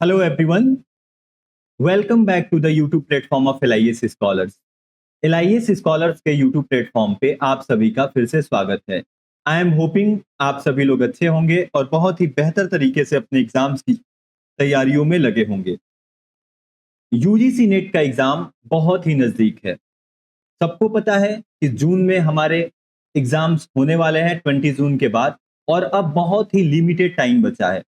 Hello everyone, welcome back to the YouTube platform of LIS Scholars. LIS Scholars के YouTube platform पे आप सभी का फिर से स्वागत है। आई एम होपिंग आप सभी लोग अच्छे होंगे और बहुत ही बेहतर तरीके से अपने एग्जाम्स की तैयारियों में लगे होंगे। यूजीसी नेट का एग्जाम बहुत ही नजदीक है। सबको पता है कि जून में हमारे एग्जाम्स होने वाले हैं 20 जून के बाद और अब बहुत ही लिमिटेड टाइम बचा है।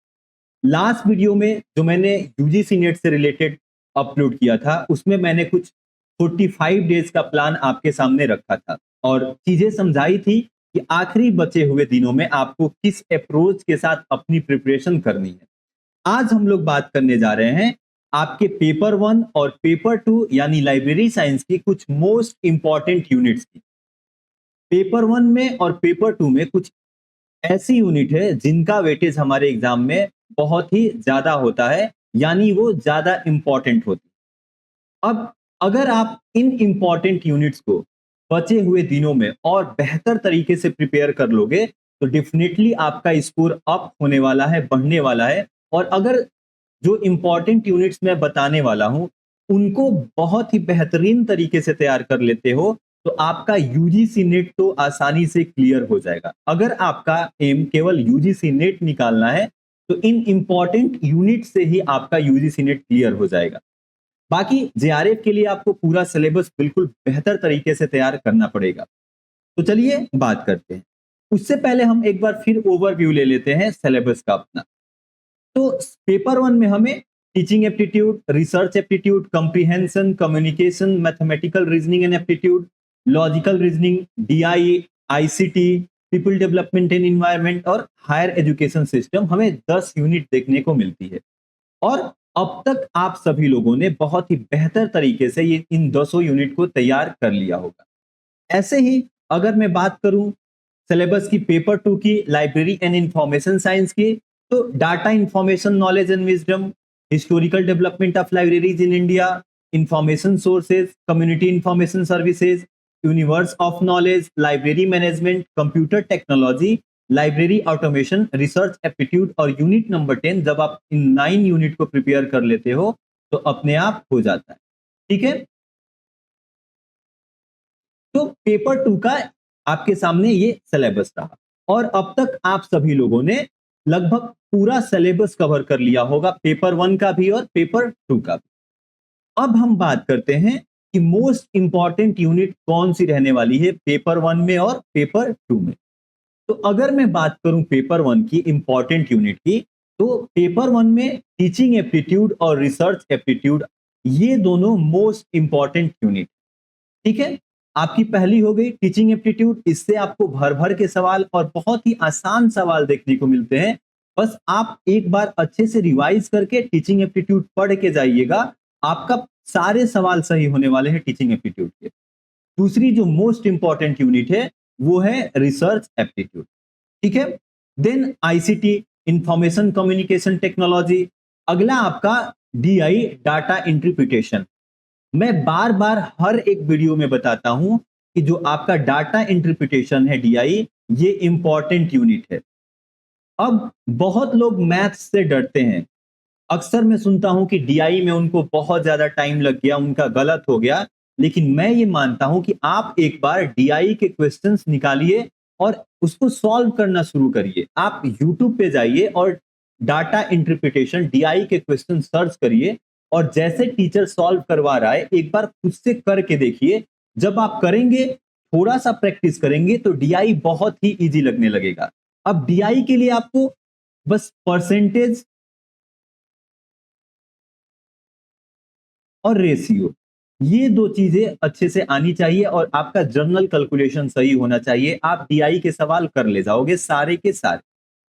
लास्ट वीडियो में जो मैंने यूजीसी नेट से रिलेटेड अपलोड किया था उसमें मैंने कुछ 45 डेज का प्लान आपके सामने रखा था और चीजें समझाई थी कि आखिरी बचे हुए दिनों में आपको किस अप्रोच के साथ अपनी प्रिपरेशन करनी है। आज हम लोग बात करने जा रहे हैं आपके पेपर 1 और पेपर 2 यानी लाइब्रेरी साइंस की कुछ मोस्ट इंपॉर्टेंट यूनिट्स की। पेपर 1 में और पेपर 2 में कुछ ऐसी यूनिट है जिनका वेटेज हमारे एग्जाम में बहुत ही ज्यादा होता है, यानी वो ज्यादा इंपॉर्टेंट होती है। अब अगर आप इन इंपॉर्टेंट यूनिट्स को बचे हुए दिनों में और बेहतर तरीके से प्रिपेयर कर लोगे तो डेफिनेटली आपका स्कोर अप होने वाला है, बढ़ने वाला है। और अगर जो इंपॉर्टेंट यूनिट्स मैं बताने वाला हूं उनको बहुत ही बेहतरीन तरीके से तैयार कर लेते हो तो आपका यूजीसी नेट तो आसानी से क्लियर हो जाएगा। अगर आपका एम केवल यूजीसी नेट निकालना है तो इन इंपॉर्टेंट यूनिट से ही आपका यूजीसी नेट क्लियर हो जाएगा। बाकी जेआरएफ के लिए आपको पूरा सिलेबस बिल्कुल बेहतर तरीके से तैयार करना पड़ेगा। तो चलिए बात करते हैं। उससे पहले हम एक बार फिर ओवरव्यू ले लेते हैं सिलेबस का अपना। तो पेपर 1 में हमें teaching aptitude, research aptitude, comprehension, communication, mathematical reasoning and aptitude, logical reasoning, DI, ICT, people development and environment और हायर एजुकेशन सिस्टम हमें 10 यूनिट देखने को मिलती है। और अब तक आप सभी लोगों ने बहुत ही बेहतर तरीके से ये इन 200 यूनिट को तैयार कर लिया होगा। ऐसे ही अगर मैं बात करूं सिलेबस की पेपर 2 की लाइब्रेरी एंड इंफॉर्मेशन साइंस की, तो data information knowledge and wisdom, historical development of libraries in India, information sources, community information services, universe of knowledge, library management, computer technology, library automation, research aptitude और unit number 10 जब आप इन 9 unit को prepare कर लेते हो तो अपने आप हो जाता है। ठीक है, तो पेपर 2 का आपके सामने ये सिलेबस रहा और अब तक आप सभी लोगों ने लगभग पूरा सिलेबस कवर कर लिया होगा, पेपर 1 का भी और पेपर 2 का भी। अब हम बात करते हैं कि मोस्ट इंपॉर्टेंट यूनिट कौन सी रहने वाली है पेपर 1 में और पेपर 2 में। तो अगर मैं बात करूं पेपर 1 की इंपॉर्टेंट यूनिट की, तो पेपर 1 में टीचिंग एप्टीट्यूड और रिसर्च एप्टीट्यूड ये दोनों मोस्ट इंपॉर्टेंट यूनिट। ठीक है, आपकी पहली हो गई टीचिंग एप्टीट्यूड। इससे आपको भर भर के सवाल और बहुत ही आसान सवाल देखने को मिलते हैं। बस आप एक बार अच्छे से रिवाइज करके टीचिंग एप्टीट्यूड पढ़ के जाइएगा, आपका सारे सवाल सही होने वाले हैं टीचिंग एप्टीट्यूड के। दूसरी जो मोस्ट इंपॉर्टेंट यूनिट है वो है रिसर्च एप्टीट्यूड। ठीक है, then ICT, information communication technology. अगला आपका डीआई, डाटा इंटरप्रिटेशन। मैं बार बार हर एक वीडियो में बताता हूं कि जो आपका डाटा इंटरप्रिटेशन है डीआई, ये इंपॉर्टेंट यूनिट है। अब बहुत लोग मैथ्स से डरते हैं। अक्सर मैं सुनता हूं कि डीआई में उनको बहुत ज्यादा टाइम लग गया, उनका गलत हो गया। लेकिन मैं ये मानता हूं कि आप एक बार डीआई के क्वेश्चंस निकालिए और उसको सॉल्व करना शुरू करिए। आप यूट्यूब पे जाइए और डाटा इंटरप्रिटेशन डीआई के क्वेश्चन सर्च करिए और जैसे टीचर सॉल्व करवा रहा है एक बार खुद से करके देखिए। जब आप करेंगे, थोड़ा सा प्रैक्टिस करेंगे तो डीआई बहुत ही इजी लगने लगेगा। अब डीआई के लिए आपको बस परसेंटेज और रेशियो, ये दो चीजें अच्छे से आनी चाहिए और आपका जर्नल कैलकुलेशन सही होना चाहिए। आप डीआई के सवाल कर ले जाओगे सारे के सारे।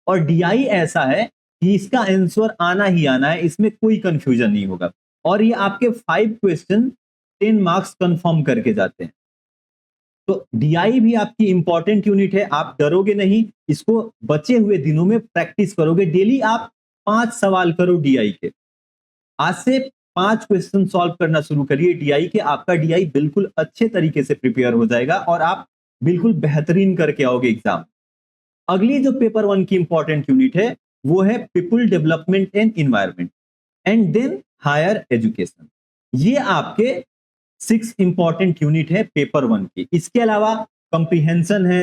और डीआई ऐसा है कि इसका आंसर आना ही आना है, इसमें कोई कंफ्यूजन नहीं होगा। और ये आपके 5 क्वेश्चन 10 मार्क्स कंफर्म करके जाते हैं। तो डीआई भी आपकी इंपॉर्टेंट यूनिट है, आप डरोगे नहीं। इसको बचे हुए दिनों में प्रैक्टिस करोगे। डेली आप 5 सवाल करो डीआई के। आज से 5 क्वेश्चन सॉल्व करना शुरू करिए डीआई के। आपका डीआई बिल्कुल अच्छे तरीके से प्रिपेयर हो जाएगा और आप बिल्कुल बेहतरीन करके आओगे एग्जाम। अगली जो पेपर 1 की इंपॉर्टेंट यूनिट है वो है people development and environment. And then higher education. ये आपके 6 इंपॉर्टेंट यूनिट है पेपर 1 की। इसके अलावा कंप्रीहेंशन है,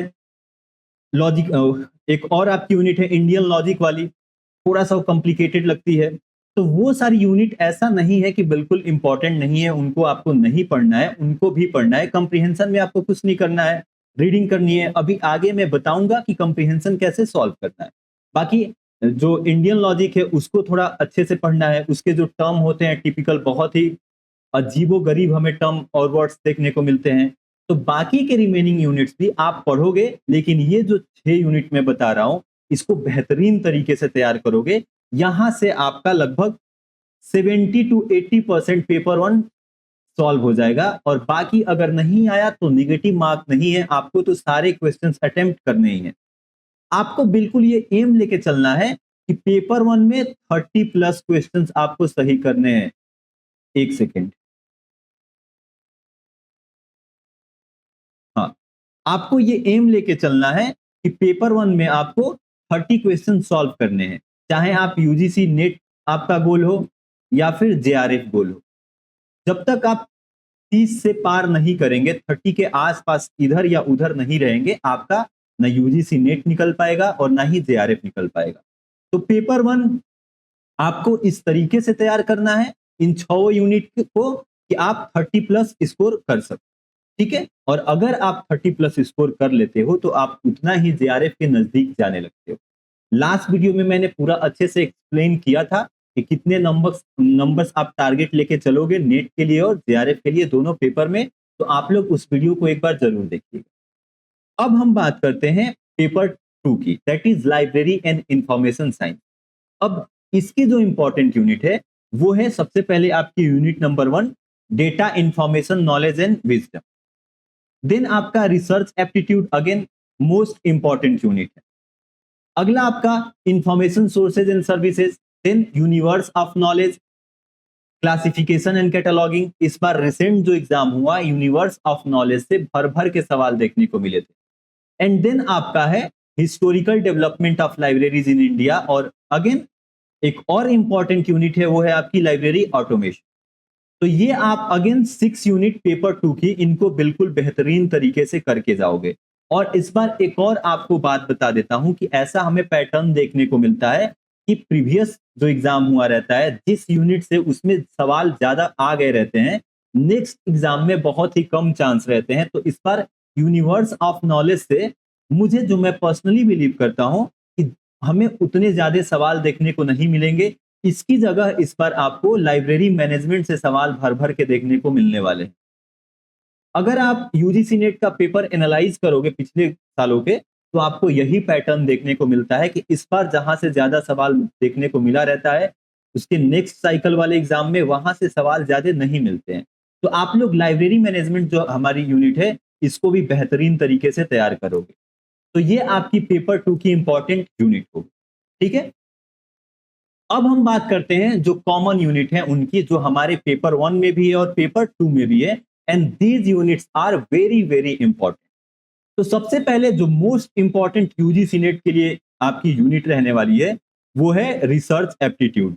लॉजिक, एक और आपकी यूनिट है इंडियन लॉजिक वाली, थोड़ा सा कॉम्प्लिकेटेड लगती है। तो वो सारी यूनिट ऐसा नहीं है कि बिल्कुल इंपॉर्टेंट नहीं है, उनको आपको नहीं पढ़ना है, उनको भी पढ़ना है। कंप्रीहेंशन में आपको कुछ नहीं करना है, रीडिंग करनी है। अभी आगे मैं बताऊंगा कि कंप्रीहेंशन कैसे सॉल्व करना है। बाकी जो इंडियन लॉजिक है उसको थोड़ा अच्छे से पढ़ना है। उसके जो टर्म होते हैं टिपिकल, बहुत ही अजीबो-गरीब हमें टर्म और वर्ड्स देखने को मिलते हैं। तो बाकी के रिमेनिंग यूनिट्स भी आप पढ़ोगे, लेकिन ये जो 6 यूनिट मैं बता रहा हूं, इसको बेहतरीन तरीके से तैयार करोगे। यहां से आपका लगभग 70 टू 80% पेपर 1 सॉल्व हो जाएगा। और बाकी अगर नहीं आया तो नेगेटिव मार्क नहीं है, आपको तो सारे क्वेश्चंस अटेम्प्ट करने ही हैं। आपको बिल्कुल ये एम लेके चलना है कि पेपर 1 में 30 प्लस क्वेश्चंस आपको सही करने हैं। एक सेकेंड, हाँ, आपको ये एम लेके चलना है कि पेपर 1 में आपको 30 क्वेश्चन सॉल्व करने हैं, चाहे आप यूजीसी नेट आपका गोल हो या फिर जेआरएफ गोल हो। जब तक आप 30 से पार नहीं करेंगे, 30 के आसपास इधर या उधर नहीं रहेंगे, आपका ना यूजीसी नेट निकल पाएगा और ना ही जेआरएफ निकल पाएगा। तो पेपर 1 आपको इस तरीके से तैयार करना है इन 6 यूनिट को कि आप 30 प्लस स्कोर कर सको। ठीक है, और अगर आप 30 प्लस स्कोर कर लेते हो तो आप उतना ही जेआरएफ के नजदीक जाने लगते हो। लास्ट वीडियो में मैंने पूरा अच्छे से एक्सप्लेन किया था कि कितने नंबर्स आप टारगेट लेके चलोगे नेट के लिए और जेआरएफ के लिए, दोनों पेपर में। तो आप लोग उस वीडियो को एक बार जरूर देखिएगा। अब हम बात करते हैं पेपर 2 की, that is library and information science. अब इसकी जो इंपॉर्टेंट यूनिट है वो है सबसे पहले आपकी unit number 1, data information knowledge and wisdom. Then आपका research aptitude, again most important unit है। अगला आपका information sources and services, then universe of knowledge, classification and cataloguing. इस बार रिसेंट जो एग्जाम हुआ, यूनिवर्स ऑफ नॉलेज से भर भर के सवाल देखने को मिले थे। एंड देन आपका है historical development of libraries in India. और अगेन एक और इंपॉर्टेंट यूनिट है वो है आपकी लाइब्रेरी ऑटोमेशन। तो ये आप अगेन 6 यूनिट पेपर 2 की, इनको बिल्कुल बेहतरीन तरीके से करके जाओगे। और इस बार एक और आपको बात बता देता हूं कि ऐसा हमें पैटर्न देखने को मिलता है कि प्रीवियस जो एग्जाम हुआ रहता है, जिस यूनिट से उसमें सवाल ज्यादा आ गए रहते हैं, नेक्स्ट एग्जाम में बहुत ही कम चांस रहते हैं। तो इस बार यूनिवर्स ऑफ नॉलेज से मुझे, जो मैं पर्सनली बिलीव करता हूं कि हमें उतने ज्यादा सवाल देखने को नहीं मिलेंगे। इसकी जगह इस बार आपको लाइब्रेरी मैनेजमेंट से सवाल भर भर के देखने को मिलने वाले हैं। अगर आप यूजीसी नेट का पेपर एनालाइज करोगे पिछले सालों के, तो आपको यही पैटर्न देखने को मिलता है कि इस बार जहां से ज्यादा सवाल देखने को मिला रहता है, उसके नेक्स्ट साइकिल वाले एग्जाम में वहां से सवाल ज्यादा नहीं मिलते हैं। तो आप लोग लाइब्रेरी मैनेजमेंट जो हमारी यूनिट है, इसको भी बेहतरीन तरीके से तैयार करोगे। तो ये आपकी पेपर 2 की इंपॉर्टेंट यूनिट होगी। ठीक है, अब हम बात करते हैं जो कॉमन यूनिट है उनकी, जो हमारे पेपर 1 में भी है और पेपर 2 में भी है। And these units are very very important. तो सबसे पहले जो मोस्ट इंपॉर्टेंट यूजीसी नेट के लिए आपकी यूनिट रहने वाली है वो है रिसर्च एप्टीट्यूड।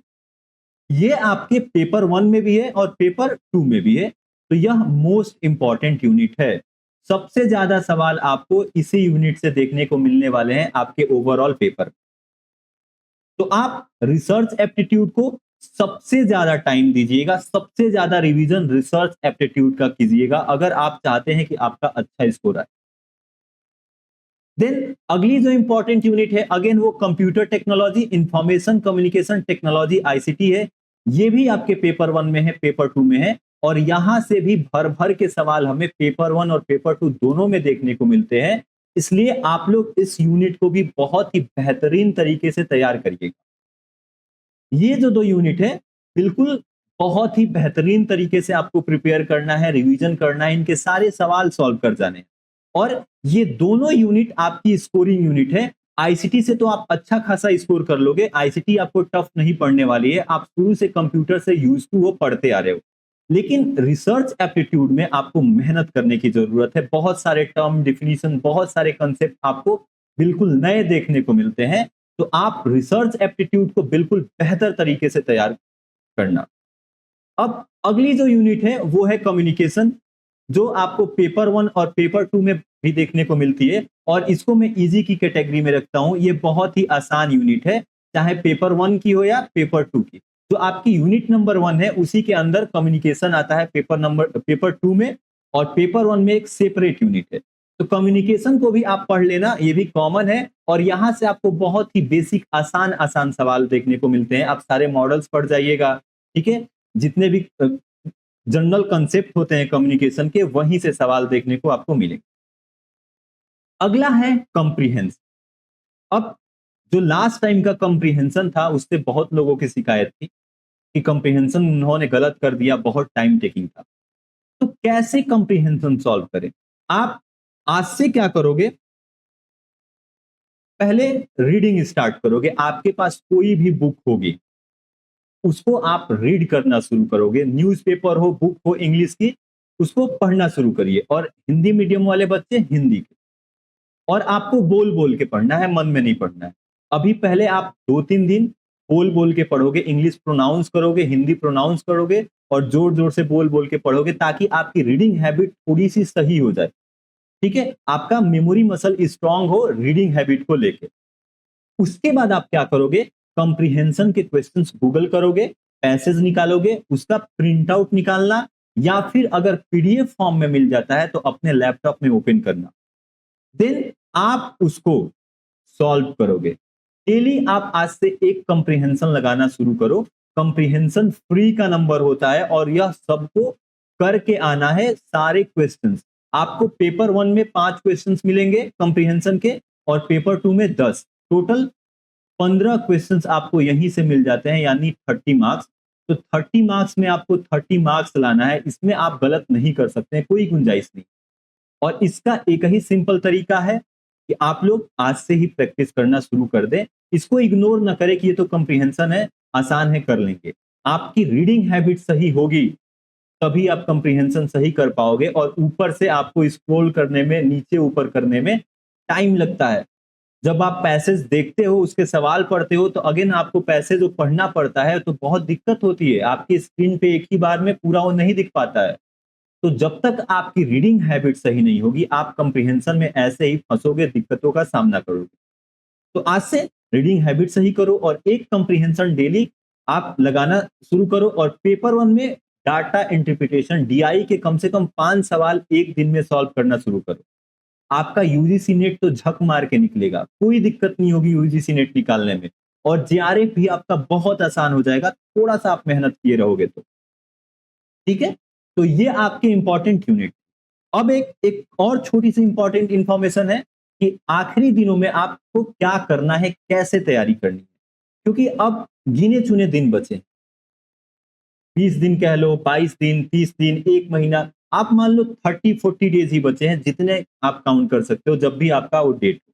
ये आपके पेपर 1 में भी है और पेपर 2 में भी है। तो यह मोस्ट इंपॉर्टेंट यूनिट है। सबसे ज्यादा सवाल आपको इसी यूनिट से देखने को मिलने वाले हैं आपके ओवरऑल पेपर। तो आप रिसर्च एप्टीट्यूड को सबसे ज्यादा टाइम दीजिएगा, सबसे ज्यादा रिवीजन रिसर्च एप्टीट्यूड का कीजिएगा अगर आप चाहते हैं कि आपका अच्छा स्कोर आए। देन अगली जो इंपॉर्टेंट यूनिट है, अगेन वो computer technology, information communication technology, ICT है। ये भी आपके पेपर 1 में है, पेपर 2 में है। और यहां से भी भर भर के सवाल हमें पेपर 1 और पेपर 2 दोनों में देखने को मिलते हैं। इसलिए आप लोग इस यूनिट को भी बहुत ही बेहतरीन तरीके से तैयार करिएगा। ये जो 2 यूनिट है, बिल्कुल बहुत ही बेहतरीन तरीके से आपको प्रिपेयर करना है, रिवीजन करना है, इनके सारे सवाल सॉल्व कर जाने हैं। और ये दोनों यूनिट आपकी स्कोरिंग यूनिट है। आईसीटी से तो आप अच्छा खासा स्कोर कर लोगे, आईसीटी आपको टफ नहीं पड़ने वाली है, आप शुरू से कंप्यूटर से यूज टू वो पढ़ते आ रहे हो। लेकिन रिसर्च एप्टीट्यूड में आपको मेहनत करने की जरूरत है। बहुत सारे टर्म, डिफिनीशन, बहुत सारे कंसेप्ट आपको बिल्कुल नए देखने को मिलते हैं। तो आप रिसर्च एप्टीट्यूड को बिल्कुल बेहतर तरीके से तैयार करना। अब अगली जो यूनिट है वो है कम्युनिकेशन, जो आपको पेपर 1 और पेपर 2 में भी देखने को मिलती है, और इसको मैं इजी की कैटेगरी में रखता हूं। ये बहुत ही आसान यूनिट है, चाहे पेपर 1 की हो या पेपर 2 की। जो आपकी यूनिट नंबर 1 है उसी के अंदर कम्युनिकेशन आता है पेपर 2 में, और पेपर 1 में एक सेपरेट यूनिट है। तो कम्युनिकेशन को भी आप पढ़ लेना, ये भी कॉमन है, और यहां से आपको बहुत ही बेसिक आसान आसान सवाल देखने को मिलते हैं। आप सारे मॉडल्स पढ़ जाइएगा, ठीक है। जितने भी जनरल कंसेप्ट होते हैं कम्युनिकेशन के, वहीं से सवाल देखने को आपको मिलेंगे। अगला है कॉम्प्रिहेंशन। अब जो लास्ट टाइम का कॉम्प्रिहेंशन था उससे बहुत लोगों की शिकायत थी कि कॉम्प्रिहेंशन उन्होंने गलत कर दिया, बहुत टाइम टेकिंग था। तो कैसे कॉम्प्रिहेंशन सॉल्व करें? आप आज से क्या करोगे, पहले रीडिंग स्टार्ट करोगे। आपके पास कोई भी बुक होगी उसको आप रीड करना शुरू करोगे, न्यूज़पेपर हो, बुक हो इंग्लिश की, उसको पढ़ना शुरू करिए। और हिंदी मीडियम वाले बच्चे हिंदी के, और आपको बोल बोल के पढ़ना है, मन में नहीं पढ़ना है। अभी पहले आप 2-3 दिन बोल बोल के पढ़ोगे, इंग्लिश प्रोनाउंस करोगे, हिंदी प्रोनाउंस करोगे, और जोर जोर से बोल बोल के पढ़ोगे, ताकि आपकी रीडिंग हैबिट थोड़ी सी सही हो जाए, ठीक है। आपका मेमोरी मसल स्ट्रांग हो रीडिंग हैबिट को लेके। उसके बाद आप क्या करोगे, कॉम्प्रिहेंशन के क्वेश्चंस गूगल करोगे, पैसेज निकालोगे, उसका प्रिंट आउट निकालना, या फिर अगर पीडीएफ फॉर्म में मिल जाता है तो अपने लैपटॉप में ओपन करना, देन आप उसको सॉल्व करोगे। डेली आप आज से एक कॉम्प्रिहेंशन लगाना शुरू करो। कॉम्प्रिहेंशन फ्री का नंबर होता है, और यह सबको करके आना है सारे क्वेश्चंस। आपको पेपर 1 में 5 क्वेश्चंस मिलेंगे कॉम्प्रिहेंशन के, और पेपर 2 में 10, टोटल 15 क्वेश्चंस आपको यहीं से मिल जाते हैं, यानी 30 मार्क्स। तो 30 मार्क्स में आपको 30 मार्क्स लाना है, इसमें आप गलत नहीं कर सकते, कोई गुंजाइश नहीं। और इसका एक ही सिंपल तरीका है कि आप लोग आज से ही प्रैक्टिस करना शुरू कर दें। इसको इग्नोर ना करें कि ये तो कॉम्प्रिहेंशन है, आसान है, कर लेंगे। आपकी रीडिंग हैबिट सही होगी तभी आप कॉम्प्रिहेंशन सही कर पाओगे, और ऊपर से आपको स्क्रॉल करने में, नीचे ऊपर करने में टाइम लगता है। जब आप पैसेज देखते हो, उसके सवाल पढ़ते हो, तो अगेन आपको पैसेज जो पढ़ना पड़ता है तो बहुत दिक्कत होती है, आपकी स्क्रीन पे एक ही बार में पूरा वो नहीं दिख पाता है। तो जब तक आपकी रीडिंग हैबिट सही नहीं होगी, आप कॉम्प्रिहेंशन में ऐसे ही फंसोगे, दिक्कतों का सामना करोगे। तो आज से रीडिंग हैबिट सही करो, और एक कॉम्प्रिहेंशन डेली आप लगाना शुरू करो। और पेपर 1 में डाटा इंटरप्रिटेशन डीआई के कम से कम 5 सवाल एक दिन में सॉल्व करना शुरू करो। आपका यूजीसी नेट तो झक मार के निकलेगा, कोई दिक्कत नहीं होगी यूजीसी नेट निकालने में, और जेआरएफ भी आपका बहुत आसान हो जाएगा, थोड़ा सा आप मेहनत किए रहोगे तो, ठीक है। तो ये आपके इंपॉर्टेंट यूनिट। अब एक एक और छोटी सी इंपॉर्टेंट इंफॉर्मेशन है कि आखिरी दिनों में आपको क्या करना है, कैसे तैयारी करनी है, क्योंकि अब गिने चुने दिन बचे, 20 दिन कह लो, 22 दिन, 30 दिन, 1 महीना, आप मान लो 30-40 डेज ही बचे हैं, जितने आप काउंट कर सकते हो जब भी आपका वो डेट हो।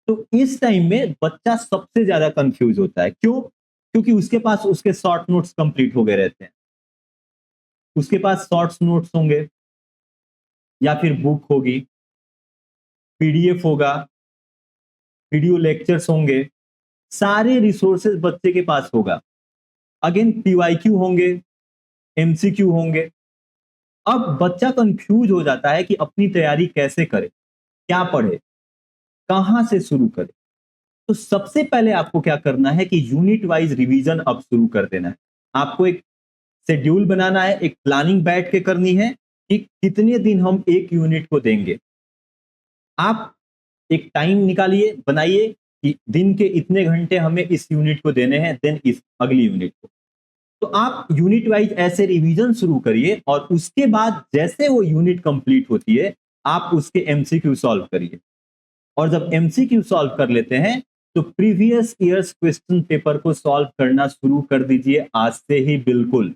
तो इस टाइम में बच्चा सबसे ज्यादा कंफ्यूज होता है, क्यों? क्योंकि उसके पास उसके शॉर्ट नोट्स कंप्लीट हो गए रहते हैं, उसके पास शॉर्ट्स नोट्स होंगे, या फिर बुक होगी, पीडीएफ होगा, वीडियो लेक्चर्स होंगे, सारे रिसोर्सेज बच्चे के पास होगा। अगेन पीवाईक्यू होंगे, एमसीक्यू होंगे। अब बच्चा कंफ्यूज हो जाता है कि अपनी तैयारी कैसे करे, क्या पढ़े, कहां से शुरू करे। तो सबसे पहले आपको क्या करना है कि यूनिट वाइज रिवीजन अब शुरू कर देना है। आपको एक शेड्यूल बनाना है, एक प्लानिंग बैठ के करनी है कि कितने दिन हम एक यूनिट को देंगे। आप एक टाइम निकालिए, बनाइए कि दिन के इतने घंटे हमें इस यूनिट को देने हैं, देन इस अगली यूनिट को। तो आप यूनिट वाइज ऐसे रिवीजन शुरू करिए, और उसके बाद जैसे वो यूनिट कंप्लीट होती है, आप उसके एमसीक्यू सॉल्व करिए। और जब एमसीक्यू सॉल्व कर लेते हैं, तो प्रीवियस ईयर्स क्वेश्चन पेपर को सॉल्व करना शुरू कर दीजिए आज से ही। बिल्कुल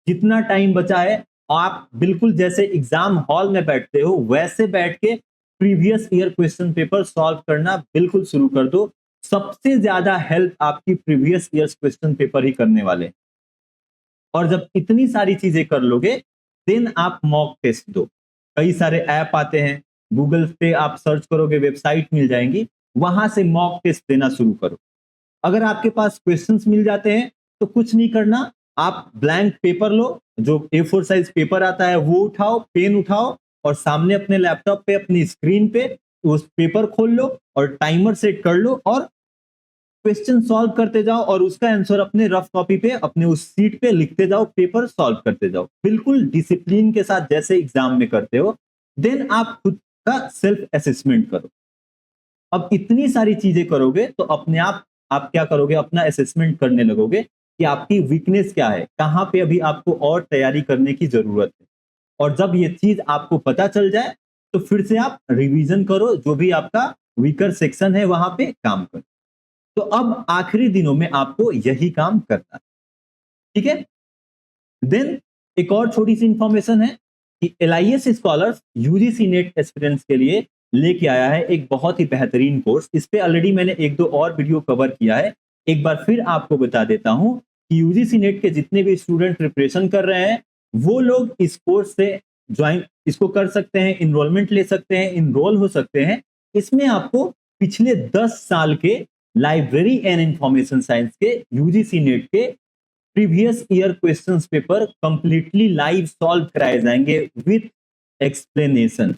जितना टाइम बचा है, आप बिल्कुल जैसे एग्जाम हॉल में बैठते हो वैसे बैठ के previous year question paper solve करना बिल्कुल शुरू कर दो। सबसे ज्यादा हेल्प आपकी प्रीवियस ईयर्स क्वेश्चन पेपर ही करने वाले हैं। और जब इतनी सारी चीजें कर लोगे, देन आप मॉक टेस्ट दो। कई सारे ऐप आते हैं, गूगल पे आप सर्च करोगे, वेबसाइट मिल जाएंगी, वहां से मॉक टेस्ट देना शुरू करो। अगर आपके पास क्वेश्चंस मिल जाते हैं तो कुछ नहीं करना, आप ब्लैंक पेपर लो, जो A4 साइज पेपर आता है वो उठाओ, पेन उठाओ और सामने अपने लैपटॉप पे अपनी स्क्रीन पे उस पेपर खोल लो और टाइमर सेट कर लो और क्वेश्चन सॉल्व करते जाओ और उसका आंसर अपने रफ कॉपी पे अपने उस सीट पे लिखते जाओ, पेपर सॉल्व करते जाओ, बिल्कुल डिसिप्लिन के साथ जैसे एग्जाम में करते हो। देन आप खुद का सेल्फ असेसमेंट करो। अब इतनी सारी चीजें करोगे तो अपने आप क्या करोगे, अपना असेसमेंट करने लगोगे कि आपकी वीकनेस क्या है, कहां पे अभी आपको और तैयारी करने की जरूरत है। और जब ये चीज आपको पता चल जाए तो फिर से आप रिवीजन करो, जो भी आपका वीकर सेक्शन है वहां पे काम करो। तो अब आखिरी दिनों में आपको यही काम करना है, ठीक है। देन एक और छोटी सी इंफॉर्मेशन है कि LIS scholars UGC net aspirants के लिए लेके आया है एक बहुत ही बेहतरीन कोर्स। इस पे ऑलरेडी मैंने एक दो और वीडियो कवर किया है, एक बार फिर आपको बता देता हूं कि यूजीसी नेट के जितने भी स्टूडेंट प्रिपरेशन कर रहे हैं वो लोग इस कोर्स से ज्वाइन इसको कर सकते हैं, इनरोलमेंट ले सकते हैं, इनरोल हो सकते हैं। इसमें आपको पिछले 10 साल के लाइब्रेरी एंड इंफॉर्मेशन साइंस के यूजीसी नेट के previous year questions paper completely live solve कराए जाएंगे विथ एक्सप्लेनेशन।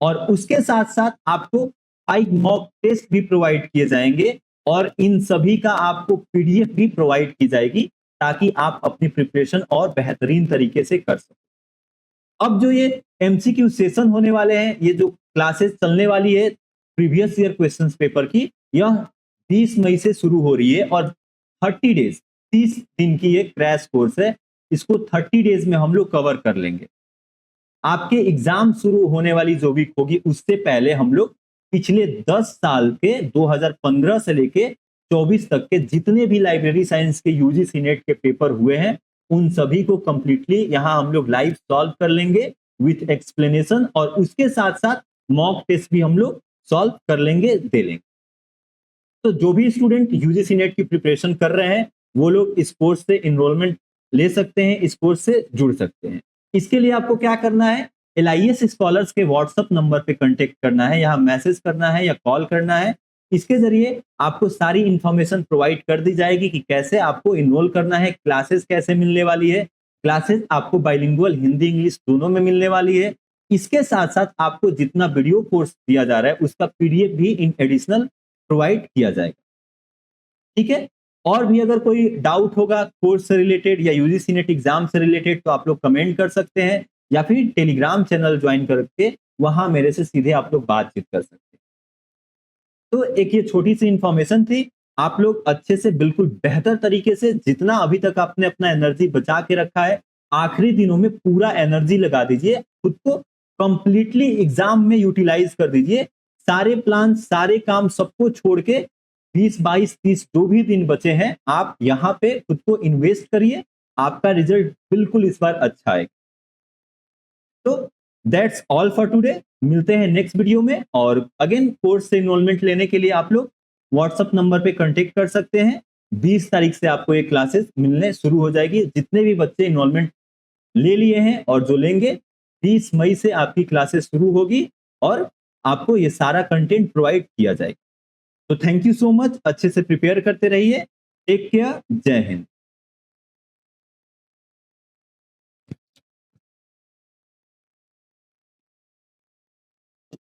और उसके साथ साथ आपको 5 मॉक टेस्ट भी प्रोवाइड किए जाएंगे और इन सभी का आपको PDF भी प्रोवाइड की जाएगी ताकि आप अपनी प्रिपरेशन और बेहतरीन तरीके से कर सको। अब जो ये MCQ सेशन होने वाले हैं, ये जो क्लासेस चलने वाली है प्रीवियस ईयर क्वेश्चंस पेपर की, यह 20 मई से शुरू हो रही है और 30 डेज 30 दिन की ये क्रैश कोर्स है। इसको 30 डेज में हम लोग कवर कर लेंगे। आपके एग्जाम शुरू होने वाली जो वीक होगी उससे पहले हम लोग पिछले 10 साल के 2015 से लेके 24 तक के जितने भी लाइब्रेरी साइंस के यूजीसी नेट के पेपर हुए हैं उन सभी को कंप्लीटली यहां हम लोग लाइव सॉल्व कर लेंगे विथ एक्सप्लेनेशन, और उसके साथ साथ मॉक टेस्ट भी हम लोग सॉल्व कर लेंगे, दे लेंगे। तो जो भी स्टूडेंट यूजीसी नेट की प्रिपरेशन कर रहे हैं वो लोग इस कोर्स से इनरोलमेंट ले सकते हैं, इस कोर्स से जुड़ सकते हैं। इसके लिए आपको क्या करना है, LIS स्कॉलर्स के व्हाट्सएप नंबर पे कांटेक्ट करना है, या मैसेज करना है या कॉल करना है। इसके जरिए आपको सारी इंफॉर्मेशन प्रोवाइड कर दी जाएगी कि कैसे आपको इनरोल करना है, क्लासेस कैसे मिलने वाली है। क्लासेस आपको बाइलिंगुअल हिंदी इंग्लिश दोनों में मिलने वाली है। इसके साथ साथ आपको जितना वीडियो कोर्स दिया जा रहा है उसका PDF भी इन एडिशनल प्रोवाइड किया जाएगा, ठीक है। और भी अगर कोई डाउट होगा कोर्स से रिलेटेड या यूजीसी नेट एग्जाम से रिलेटेड तो आप लोग कमेंट कर सकते हैं या फिर टेलीग्राम चैनल ज्वाइन करके वहां मेरे से सीधे आप लोग बातचीत कर सकते हैं। तो एक ये छोटी सी इंफॉर्मेशन थी। आप लोग अच्छे से बिल्कुल बेहतर तरीके से जितना अभी तक आपने अपना एनर्जी बचा के रखा है आखिरी दिनों में पूरा एनर्जी लगा दीजिए, खुद को कंप्लीटली एग्जाम में यूटिलाइज कर दीजिए। सारे प्लान सारे काम सबको छोड़ के 20 22 30 जो भी दिन बचे हैं आप यहाँ पे खुद को इन्वेस्ट करिए, आपका रिजल्ट बिल्कुल इस बार अच्छा आएगा। तो दैट्स ऑल फॉर टुडे, मिलते हैं नेक्स्ट वीडियो में। और अगेन कोर्स से इनरोलमेंट लेने के लिए आप लोग व्हाट्सएप नंबर पे कांटेक्ट कर सकते हैं। 20 तारीख से आपको ये क्लासेस मिलने शुरू हो जाएगी। जितने भी बच्चे इनरोलमेंट ले लिए हैं और जो लेंगे 30 मई से आपकी क्लासेस शुरू होगी और आपको ये सारा कंटेंट प्रोवाइड किया जाएगा। तो थैंक यू सो मच, अच्छे से प्रिपेयर करते रहिए। टेक केयर, जय हिंद।